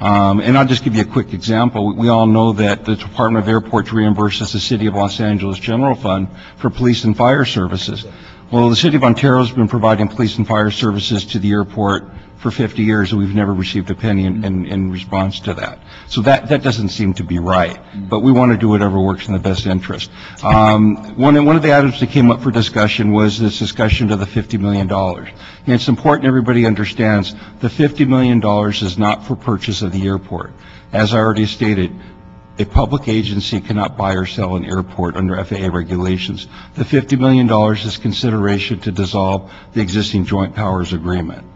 And I'll just give you a quick example. We all know that the Department of Airports reimburses the City of Los Angeles General Fund for police and fire services. Well, the City of Ontario has been providing police and fire services to the airport for 50 years, and we've never received a penny in response to that. So that doesn't seem to be right. But we want to do whatever works in the best interest. One of the items that came up for discussion was this discussion of the $50 million. And it's important everybody understands the $50 million is not for purchase of the airport. As I already stated, A public agency cannot buy or sell an airport under FAA regulations. The $50 million is consideration to dissolve the existing joint powers agreement.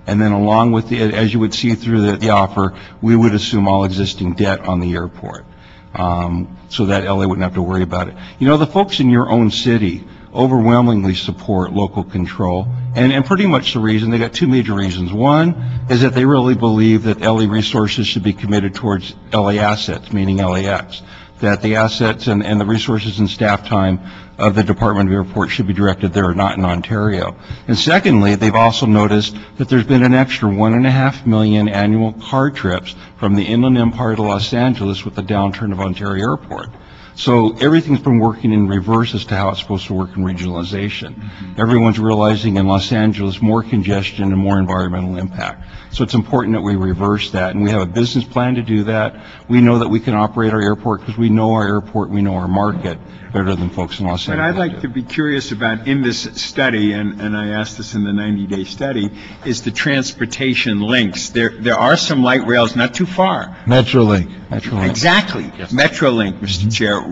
And then along with the, as you would see through the offer, we would assume all existing debt on the airport, so that LA wouldn't have to worry about it. You know, the folks in your own city overwhelmingly support local control, and pretty much the reason, they got two major reasons. One is that they really believe that LA resources should be committed towards LA assets, meaning LAX, that the assets and the resources and staff time of the Department of Airports should be directed there, not in Ontario. And secondly, they've also noticed that there's been an extra 1.5 million annual car trips from the Inland Empire to Los Angeles with the downturn of Ontario Airport. So everything's been working in reverse as to how it's supposed to work in regionalization. Everyone's realizing in Los Angeles more congestion and more environmental impact. So it's important that we reverse that, and we have a business plan to do that. We know that we can operate our airport because we know our airport, we know our market better than folks in Los Angeles. But I'd like to be curious about, in this study, and I asked this in the 90-day study, is the transportation links. There are some light rails not too far. Metrolink. Exactly. Yes. Metrolink, Mr. Chair,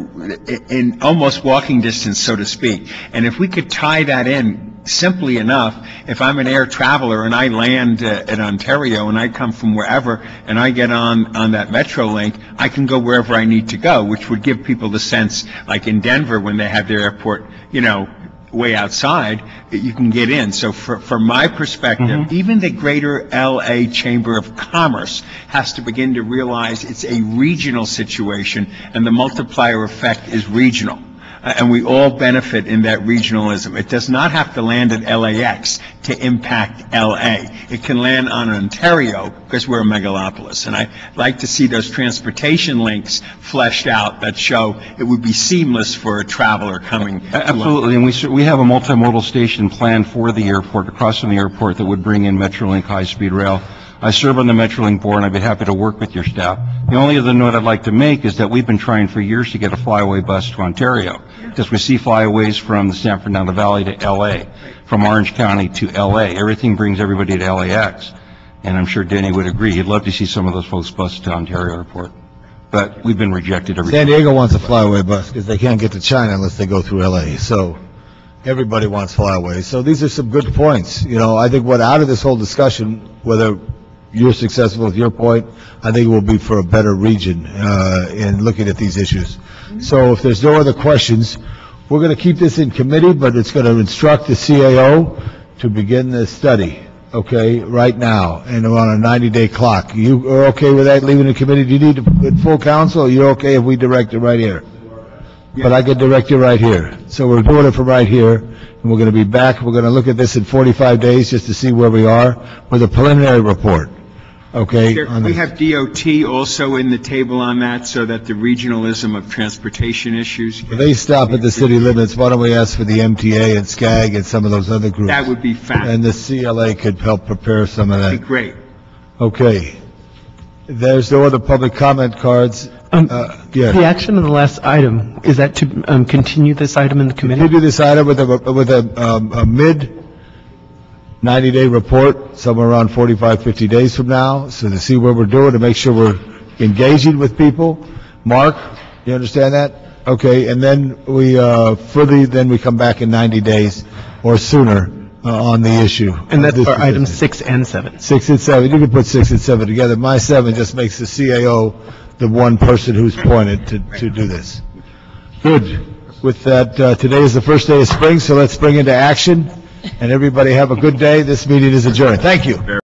in almost walking distance, so to speak. And if we could tie that in simply enough, if I'm an air traveler and I land at Ontario and I come from wherever and I get on that Metrolink, I can go wherever I need to go, which would give people the sense, like in Denver when they have their airport, you know, way outside, you can get in. So from my perspective, even the greater LA Chamber of Commerce has to begin to realize it's a regional situation and the multiplier effect is regional. And we all benefit in that regionalism. It does not have to land at LAX to impact LA. It can land on Ontario because we're a megalopolis. And I like to see those transportation links fleshed out that show it would be seamless for a traveler coming. Absolutely, and we have a multimodal station planned for the airport, across from the airport, that would bring in Metrolink high-speed rail. I serve on the Metrolink board, and I'd be happy to work with your staff. The only other note I'd like to make is that we've been trying for years to get a flyaway bus to Ontario, because we see flyaways from the San Fernando Valley to L.A., from Orange County to L.A. Everything brings everybody to LAX, and I'm sure Denny would agree. He'd love to see some of those folks bused to Ontario Airport. But we've been rejected every time. San Diego wants a flyaway bus because they can't get to China unless they go through L.A., so everybody wants flyaways. So these are some good points. You know, I think what out of this whole discussion, whether you're successful with your point, I think it will be for a better region in looking at these issues. So if there's no other questions, we're going to keep this in committee, but it's going to instruct the CAO to begin the study, okay, right now, and we're on a 90-day clock. You are okay with that, leaving the committee? Do you need full counsel, or you're okay if we direct it right here? But I could direct you right here. So we're doing it from right here, and we're going to be back. We're going to look at this in 45 days just to see where we are with a preliminary report. Okay. We have DOT also in the table on that, so that the regionalism of transportation issues. If they stop at the city limits, why don't we ask for the MTA and SCAG and some of those other groups? That would be fabulous. And the CLA could help prepare some of that. That'd be great. Okay. There's no other public comment cards. The action of the last item, is that to continue this item in the committee? Continue this item with a mid-90-day report, somewhere around 45, 50 days from now, so to see where we're doing, to make sure we're engaging with people. Mark, you understand that? Okay, and then we then we come back in 90 days or sooner on the issue. And that's for items 6 and 7. 6 and 7. You can put 6 and 7 together. My 7 just makes the CAO the one person who's appointed to do this. Good. With that, today is the first day of spring, so let's bring into action. And everybody have a good day. This meeting is adjourned. Thank you.